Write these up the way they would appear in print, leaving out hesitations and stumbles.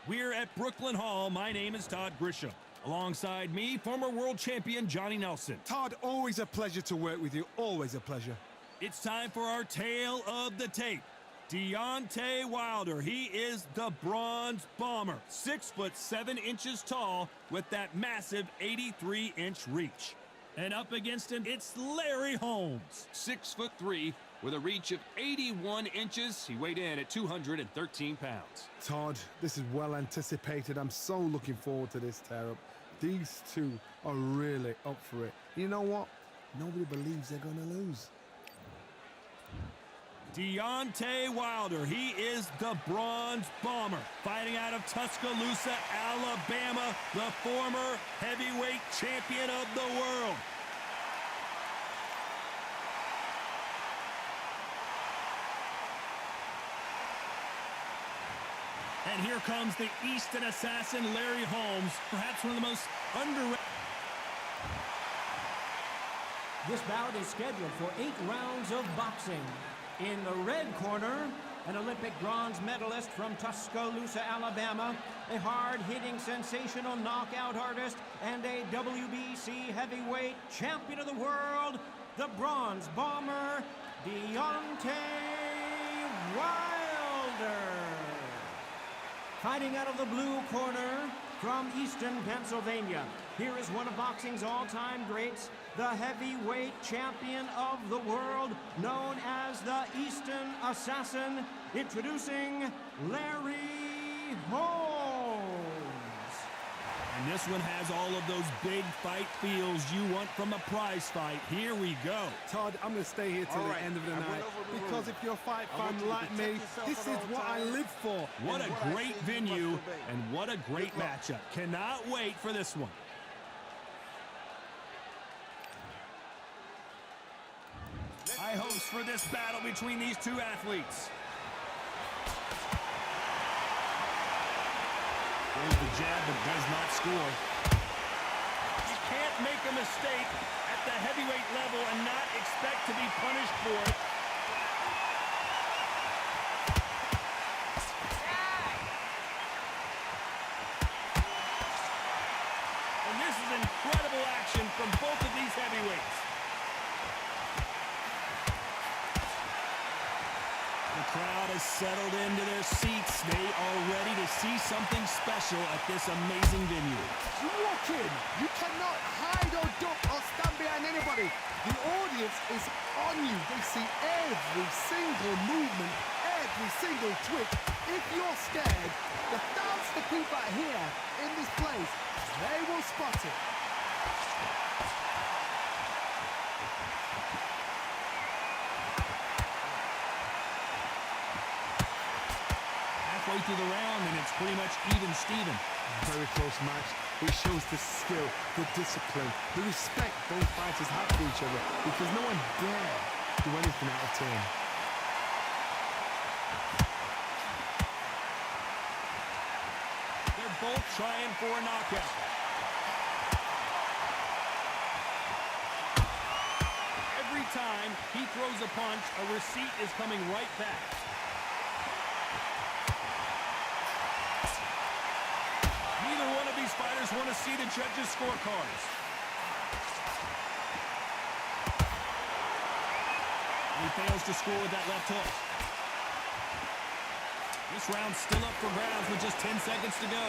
We're at Brooklyn Hall. My name is Todd Grisham. Alongside me, former world champion Johnny Nelson. Todd, always a pleasure to work with you. Always a pleasure. It's time for our tale of the tape. Deontay Wilder, he is the Bronze Bomber. 6'7" tall with that massive 83-inch reach. And up against him, it's Larry Holmes. 6'3" with a reach of 81 inches. He weighed in at 213 pounds. Todd, this is well anticipated. I'm so looking forward to this tear-up. These two are really up for it. You know what? Nobody believes they're going to lose. Deontay Wilder, he is the Bronze Bomber. Fighting out of Tuscaloosa, Alabama, the former heavyweight champion of the world. And here comes the Easton Assassin, Larry Holmes, perhaps one of the most underrated. This bout is scheduled for 8 rounds of boxing. In the red corner, an Olympic bronze medalist from Tuscaloosa, Alabama, a hard-hitting, sensational knockout artist, and a WBC heavyweight champion of the world, the Bronze Bomber, Deontay Wilder. Fighting out of the blue corner from Easton, Pennsylvania, here is one of boxing's all-time greats, the heavyweight champion of the world, known as the Easton Assassin, introducing Larry Holmes. And this one has all of those big fight feels you want from a prize fight. Here we go. Todd, I'm going to stay here till the end of the night, because if you're a fight fan like me, this is what I live for. What a great venue, and what a great matchup. Cannot wait for this one. High hopes for this battle between these two athletes. There's the jab that does not score. You can't make a mistake at the heavyweight level and not expect to be punished for it. And this is incredible action from both of these heavyweights. The crowd has settled into their seats. They are ready to see something special at this amazing venue. You walk in, you cannot hide or duck or stand behind anybody. The audience is on you. They see every single movement, every single twitch. If you're scared, the thousands of people out here in this place, they will spot it. Through the round, and it's pretty much even Steven. Very close match. It shows the skill, the discipline, the respect both fighters have for each other, because no one dare do anything out of turn. They're both trying for a knockout. Every time he throws a punch, a receipt is coming right back. These fighters want to see the judges' scorecards. He fails to score with that left hook. This round's still up for grabs with just 10 seconds to go.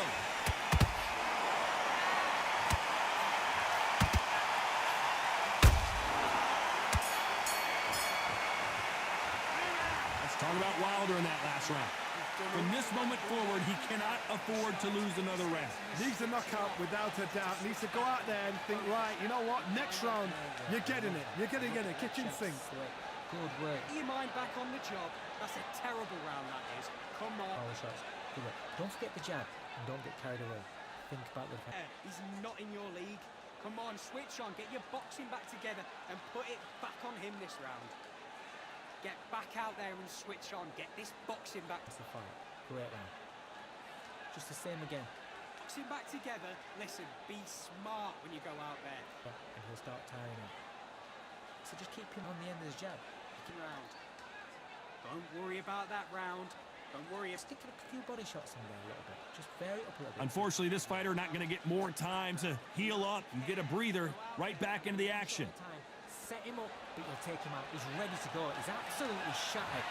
Let's talk about Wilder in that last round. From this moment forward, he cannot afford to lose another round. Needs a knockout without a doubt. Needs to go out there and think, right, you know what, next round, you're getting it. You're getting it, kitchen sink. Good work. Get your mind back on the job. That's a terrible round, that is. Come on. Power shots. Good work. Don't forget the jab, and don't get carried away. Think about the defense. He's not in your league. Come on, switch on. Get your boxing back together and put it back on him this round. Get back out there and switch on. Get this boxing back. That's the fight. Great round. Just the same again. Boxing back together. Listen, be smart when you go out there. And he'll start tiring him. So just keep him on the end of his jab. Round. Don't worry about that round. Don't worry. Stick a few body shots in there a little bit. Just vary it up a little bit. Unfortunately, this fighter not going to get more time to heal up and get a breather right back into the action. Set him up, but you'll take him out. He's ready to go. He's absolutely shattered.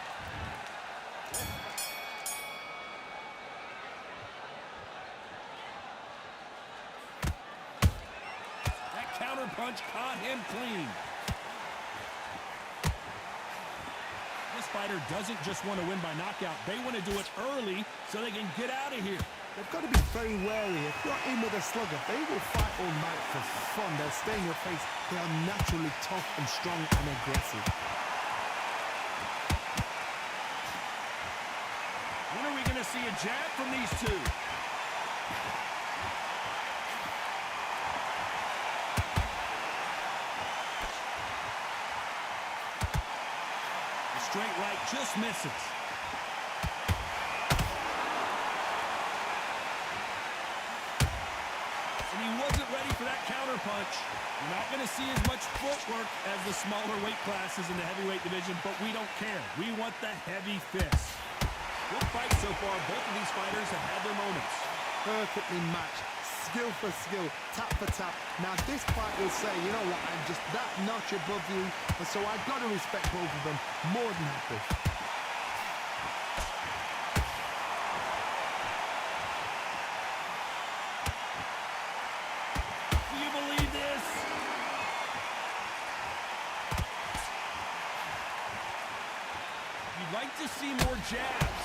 That counter punch caught him clean. This fighter doesn't just want to win by knockout. They want to do it early so they can get out of here. They've got to be very wary. If you're in with a slugger, they will fight all night for fun. They'll stay in your face. They are naturally tough and strong and aggressive. When are we going to see a jab from these two? The straight right just misses. And he wasn't ready for that counter punch. You're not going to see as much footwork as the smaller weight classes in the heavyweight division, but we don't care. We want the heavy fist. Good fight so far. Both of these fighters have had their moments. Perfectly matched. Skill for skill. Tap for tap. Now this fight will say, you know what, I'm just that notch above you, and so I've got to respect both of them. More than happy. Do you believe this? You'd like to see more jabs.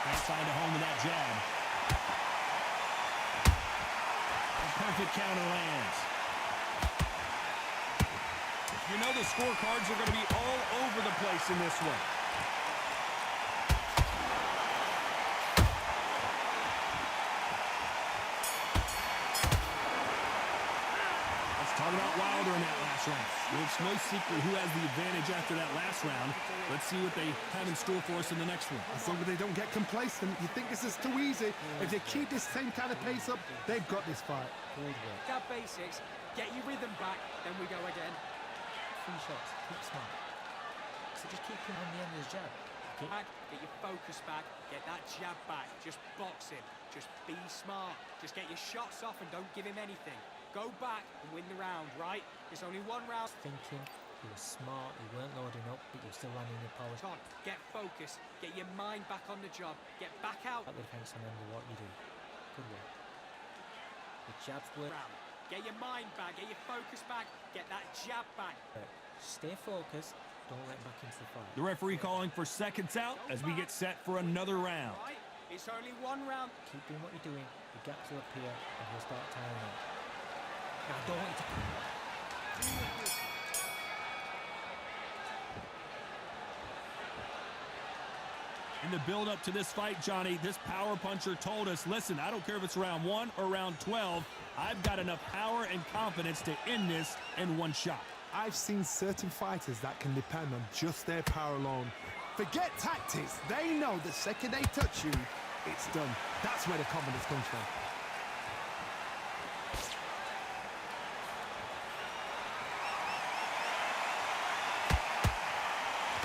Can't find a home with that jab. A perfect counter lands. You know the scorecards are going to be all over the place in this one. Let's talk about Wilder in that last round. It's no secret who has the advantage after that last round. Let's see what they have in store for us in the next one. As long as they don't get complacent, you think this is too easy. If they keep this same kind of pace up, they've got this fight. Grab basics, get your rhythm back, then we go again. 3 shots. Keep smart. So just keep him on the end of his jab. Okay. Back, get your focus back, get that jab back. Just box him. Just be smart. Just get your shots off and don't give him anything. Go back and win the round, right? There's only one round. Thinking, you were smart, you weren't loading up, but you're still landing your power. Come on, get focused, get your mind back on the job, get back out. At the defense and under what you do. Good work. The jabs work. Round. Get your mind back, get your focus back, get that jab back. Stay focused, don't let back into the fight. The referee calling for seconds out as we get set for another round. Right? It's only one round. Keep doing what you're doing, the gaps will appear, and he'll start tiring out. Now, I don't want you to... In the build-up to this fight, Johnny, this power puncher told us, listen, I don't care if it's round 1 or round 12, I've got enough power and confidence to end this in one shot. I've seen certain fighters that can depend on just their power alone. Forget tactics. They know the second they touch you, it's done. That's where the confidence comes from.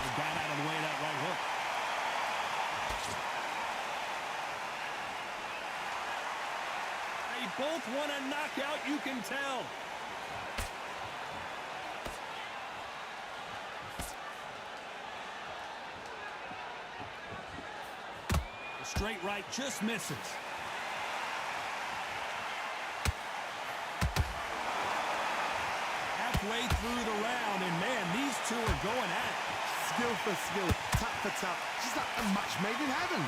He got out of the way of that right hook. They both want a knockout, you can tell. The straight right just misses. Halfway through the round, and man, these two are going at it. Skill for skill, tap for tap. Just like a match made in heaven.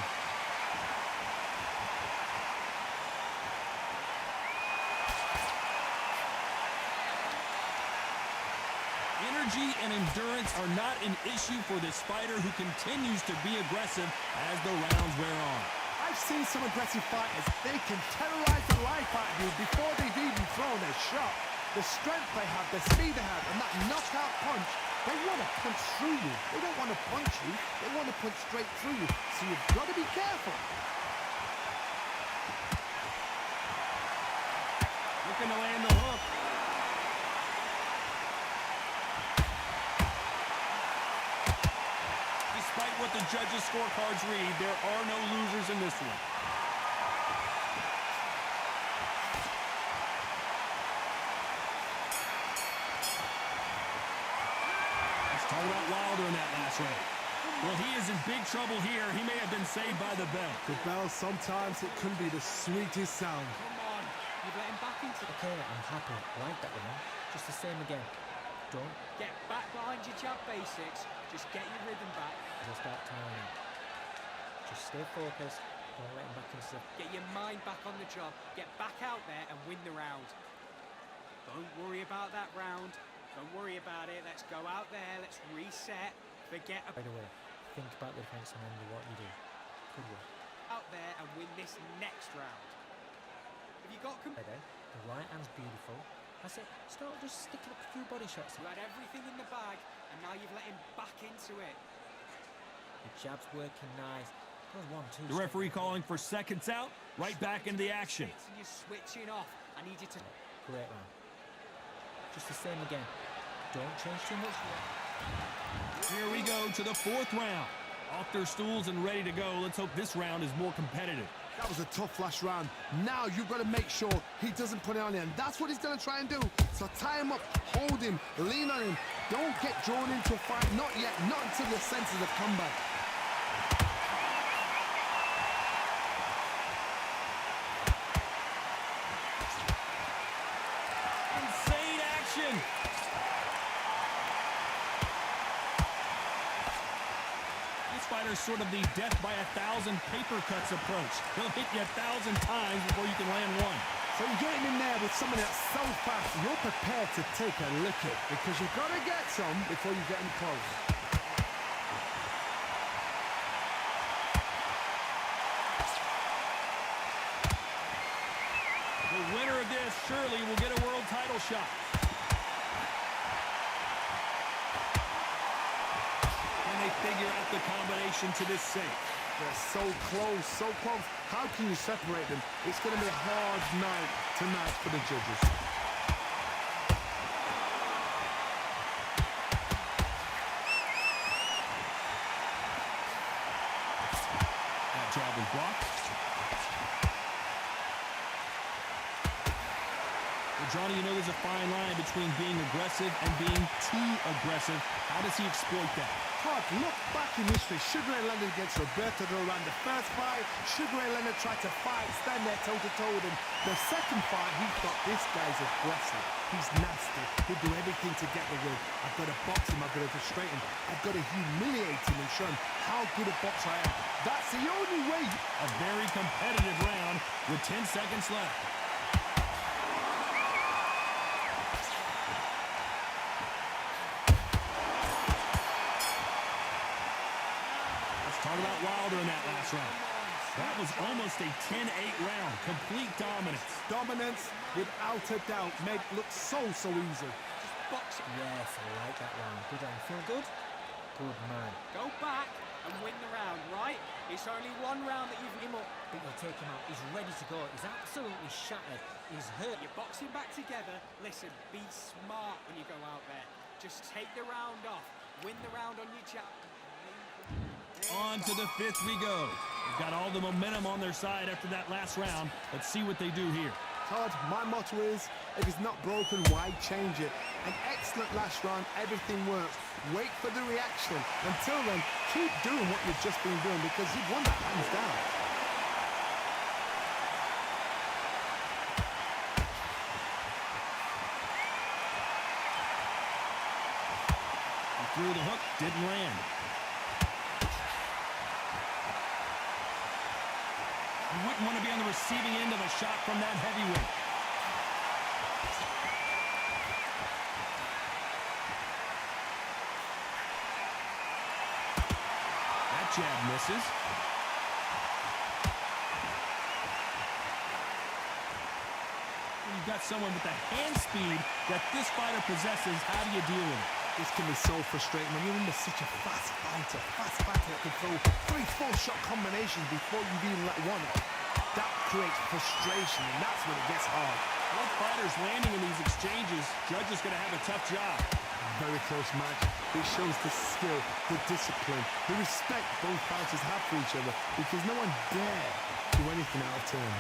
Energy and endurance are not an issue for this fighter who continues to be aggressive as the rounds wear on. I've seen some aggressive fighters. They can terrorize the life out of you before they've even thrown a shot. The strength they have, the speed they have, and that knockout punch, they want to punch through you. They don't want to punch you. They want to punch straight through you. So you've got to be careful. The Looking to land the hook. Despite what the judges' scorecards read, there are no losers in this one. Let's talk about Wilder in that last round. Well, he is in big trouble here. He may have been saved by the bell. The bell, sometimes it can be the sweetest sound. Come on, you've let him back into the... Okay, I'm happy. I like that one. Just the same again. Don't. Get back behind your jab basics. Just get your rhythm back. He'll start tiring. Just stay focused. Don't let him back into the... Get your mind back on the job. Get back out there and win the round. Don't worry about that round. Don't worry about it. Let's go out there. Let's reset. Forget about... By the way, think about the defense and remember what you do. Good work. Out there and win this next round. Have you got... Right there. The right hand's beautiful. That's it. Start just sticking up a few body shots. You had everything in the bag, and now you've let him back into it. The jab's working nice. Goes 1, 2. The referee calling for seconds out. Right back into the action. And you're switching off. I need you to... Great round. Just the same again. Don't change too much. Here we go to the fourth round. Off their stools and ready to go. Let's hope this round is more competitive. That was a tough last round. Now you've got to make sure he doesn't put it on him. That's what he's going to try and do. So tie him up, hold him, lean on him. Don't get drawn into a fight. Not yet. Not until your senses have come back. Insane action. This fighter's sort of the death by 1,000 paper cuts approach. He'll hit you 1,000 times before you can land one. So you're getting in there with someone that's so fast, you're prepared to take a licking because you've got to get some before you get in close. The winner of this surely will get a world title shot. And they figure out the combination to this safe. They're so close, so close. How can you separate them? It's going to be a hard night tonight for the judges. That jab is blocked. Well, Johnny, you know there's a fine line between being aggressive and being too aggressive. How does he exploit that? Hard. Look back in history. Sugar Ray Leonard against Roberto Duran. The first fight, Sugar Ray Leonard tried to fight, stand there toe-to-toe with him. The second fight, he thought this guy's aggressive. He's nasty. He'll do everything to get the win. I've got to box him. I've got to frustrate him. I've got to humiliate him and show him how good a boxer I am. That's the only way. A very competitive round with 10 seconds left. Talk about Wilder in that last round. That was almost a 10-8 round. Complete dominance. Dominance, without a doubt, made it look so easy. Just box it. Yes, I like that round. Good round. Feel good? Good man. Go back and win the round, right? It's only one round that you've him up. But you'll take him out. He's ready to go. He's absolutely shattered. He's hurt. You're boxing back together. Listen, be smart when you go out there. Just take the round off. Win the round on your jab. On to the fifth we go. They've got all the momentum on their side after that last round. Let's see what they do here. Todd, my motto is, if it's not broken, why change it? An excellent last round, everything works. Wait for the reaction. Until then, keep doing what you've just been doing because you've won that hands down. He threw the hook, didn't land. You wouldn't want to be on the receiving end of a shot from that heavyweight. That jab misses. You've got someone with the hand speed that this fighter possesses. How do you deal with it? This can be so frustrating when you're under such a fast fighter that can throw 3-4 shot combinations before you even let one off. That creates frustration, and that's when it gets hard. Both fighters landing in these exchanges. Judge is going to have a tough job. Very close match. It shows the skill, the discipline, the respect both fighters have for each other, because no one dare do anything out of turn.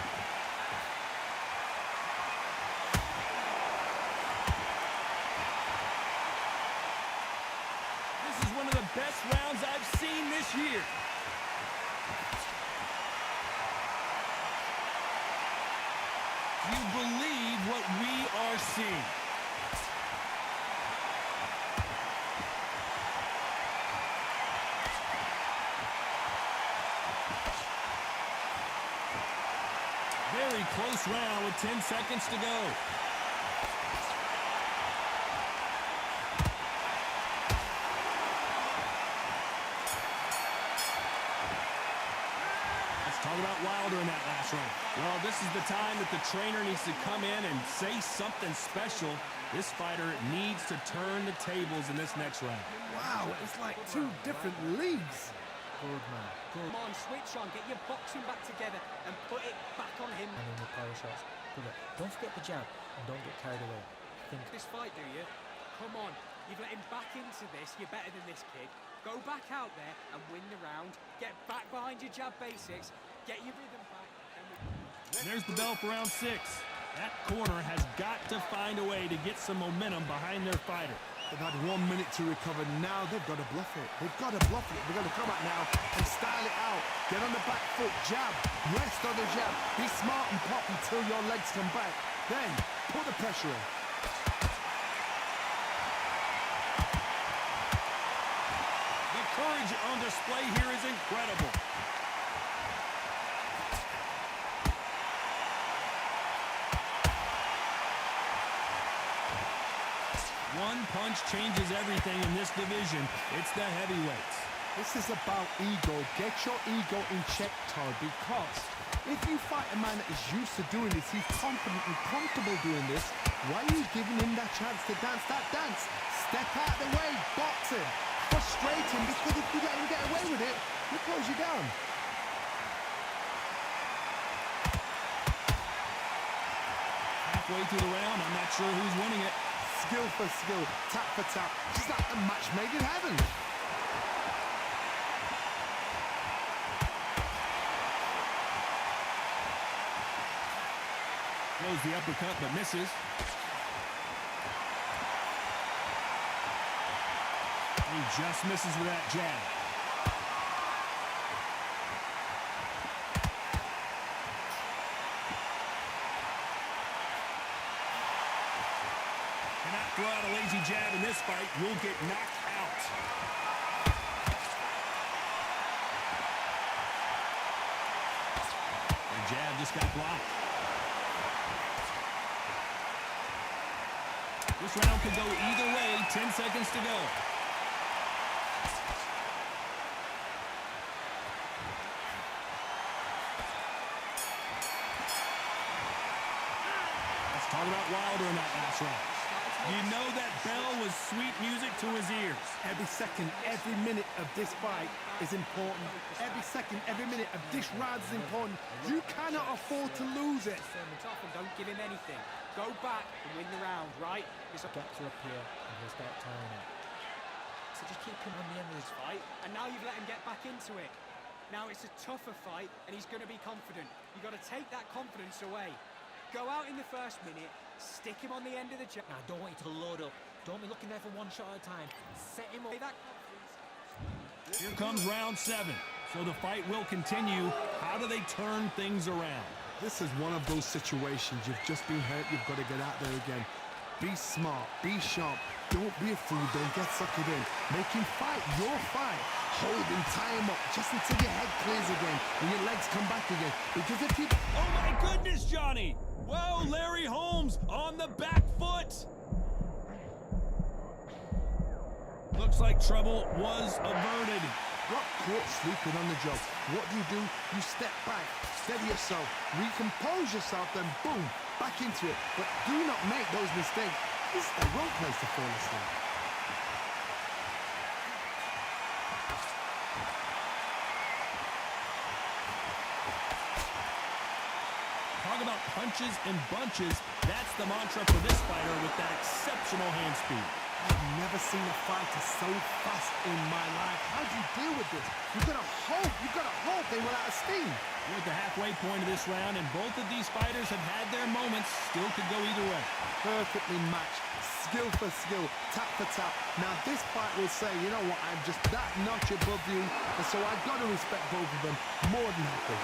This is one of the best rounds I've seen this year. You believe what we are seeing. Very close round with 10 seconds to go. Talk about Wilder in that last round. Well, this is the time that the trainer needs to come in and say something special. This fighter needs to turn the tables in this next round. Wow, it's like two different leagues. Good man. Good. Come on, switch on, get your boxing back together and put it back on him. And in the power shots. Good. Don't forget the jab and don't get carried away. Think. This fight, do you? Come on, you've let him back into this. You're better than this kid. Go back out there and win the round. Get back behind your jab basics. Get your rhythm back. And there's the bell for round 6. That corner has got to find a way to get some momentum behind their fighter. They've had 1 minute to recover. Now they've got to bluff it. They've got to bluff it. They've got to come out now and style it out. Get on the back foot, jab, rest on the jab. Be smart and pop until your legs come back. Then put the pressure on. The courage on display here is incredible. One punch changes everything in this division. It's the heavyweights. This is about ego. Get your ego in check, Todd, because if you fight a man that is used to doing this, he's confident and comfortable doing this, why are you giving him that chance to dance that dance? Step out of the way, box him, frustrate him, because if you let him get away with it, he'll close you down. Halfway through the round, I'm not sure who's winning it. Skill for skill, tap for tap, just like a match made in heaven. Throws the uppercut but misses. He just misses with that jab. Throw out a lazy jab in this fight, you'll get knocked out. The jab just got blocked. This round could go either way. 10 seconds to go. Let's talk about Wilder in that last round. You know that bell was sweet music to his ears. Every second, every minute of this fight is important. Every second, every minute of this round is important. You cannot afford to lose it. Off and don't give him anything. Go back and win the round, right? It's a Gap to appear and he'll start tying it. So just keep him on the end of this fight, and now you've let him get back into it. Now it's a tougher fight, and he's going to be confident. You've got to take that confidence away. Go out in the first minute, stick him on the end of the jab. Now, I don't want you to load up. Don't be looking there for one shot at a time. Set him up. That confidence. Here comes round 7. So the fight will continue. How do they turn things around? This is one of those situations. You've just been hurt. You've got to get out there again. Be smart. Be sharp. Don't be a fool. Don't get suckered in. Make him fight your fight. Hold him, tie him up, just until your head clears again and your legs come back again. Because if you... Oh my goodness, Johnny! Whoa, Larry Holmes on the back foot! Looks like trouble was averted. Got caught sleeping on the job. What do? You step back, steady yourself, recompose yourself, then boom, back into it. But do not make those mistakes. This is the wrong place to fall asleep. Talk about punches and bunches. That's the mantra for this fighter with that exceptional hand speed. I've never seen a fighter so fast in my life. How do you deal with this? You've got to hope they run out of steam. We're at the halfway point of this round, and both of these fighters have had their moments. Still could go either way. Perfectly matched, skill for skill, tap for tap. Now this fight will say, you know what, I'm just that notch above you, and so I've got to respect both of them more than happy.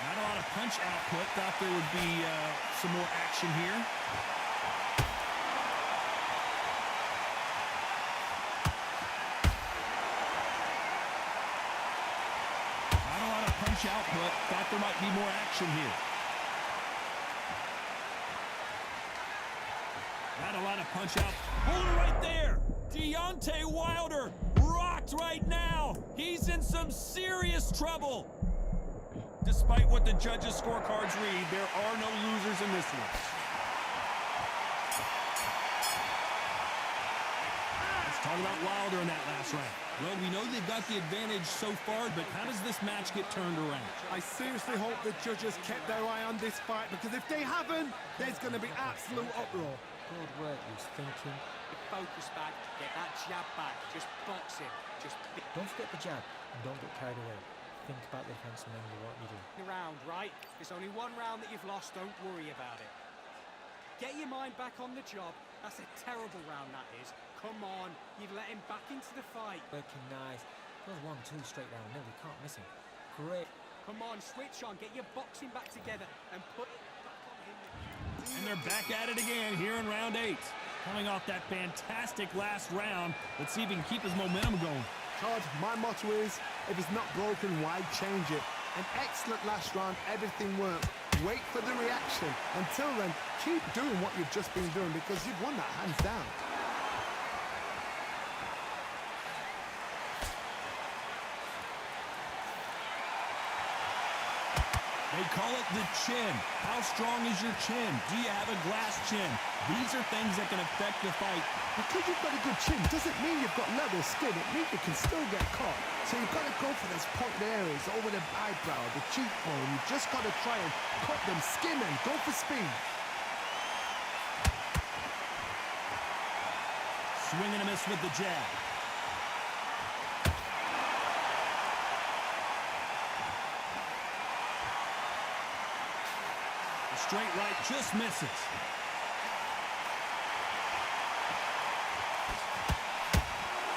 Not a lot of punch output. Thought there would be some more action here. Output. Thought there might be more action here. Not a lot of punch out. Hold it right there. Deontay Wilder rocked right now. He's in some serious trouble. Despite what the judges' scorecards read, there are no losers in this one. Let's talk about Wilder in that last round. Well, we know they've got the advantage so far, but how does this match get turned around? I seriously hope the judges kept their eye on this fight, because if they haven't, there's going to be absolute uproar. Good work, he was thinking. Focus back, get that jab back, just box him, Don't forget the jab, and don't get carried away. Think about the defensive angle of what you do. the round, right? There's only one round that you've lost, don't worry about it. Get your mind back on the job. That's a terrible round, that is. Come on, you've let him back into the fight. Working nice. Goes 1-2 straight down. No, we can't miss him. Great. Come on, switch on, get your boxing back together and put it back on him. And they're back at it again here in round 8. Coming off that fantastic last round, let's see if he can keep his momentum going. Todd, my motto is, if it's not broken, why change it? An excellent last round, everything worked. Wait for the reaction. Until then, keep doing what you've just been doing, because you've won that hands down. They call it the chin. How strong is your chin? Do you have a glass chin? These are things that can affect the fight. Because you've got a good chin doesn't mean you've got level skin. It means you can still get caught. So you've got to go for those pointed areas over the eyebrow, the cheekbone. You've just got to try and cut them, skin them, go for speed. Swing and a miss with the jab. Straight right just misses.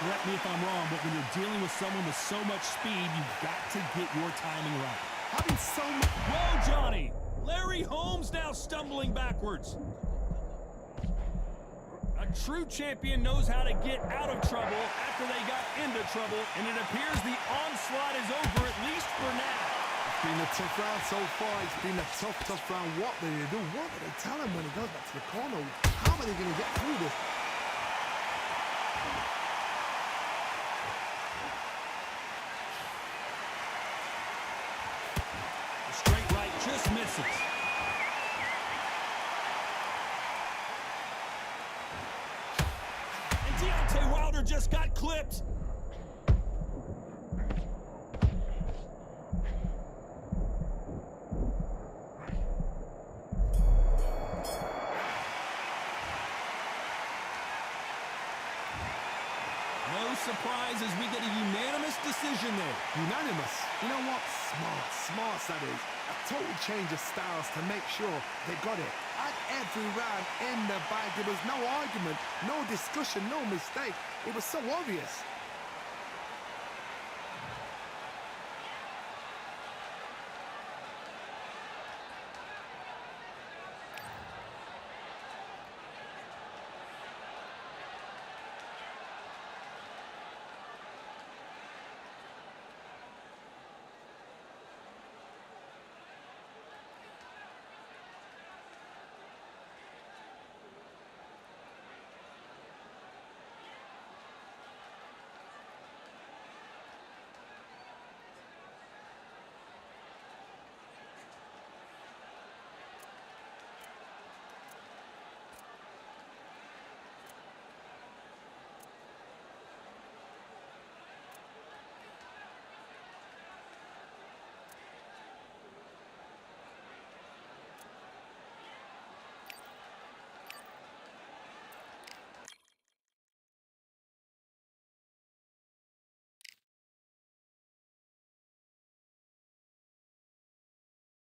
Correct me if I'm wrong, but when you're dealing with someone with so much speed, you've got to get your timing right. Having so much... Whoa, Johnny! Larry Holmes now stumbling backwards. A true champion knows how to get out of trouble after they got into trouble, and it appears the onslaught is over, at least for now. It's been a tough round so far. It's been a tough round. What do they do? What do they tell him when he goes back to the corner? How are they going to get through this? The straight right just misses. And Deontay Wilder just got clipped. Surprise as we get a unanimous decision there. Unanimous? You know what? Smart that is. A total change of styles to make sure they got it. At every round in the bag, there was no argument, no discussion, no mistake. It was so obvious.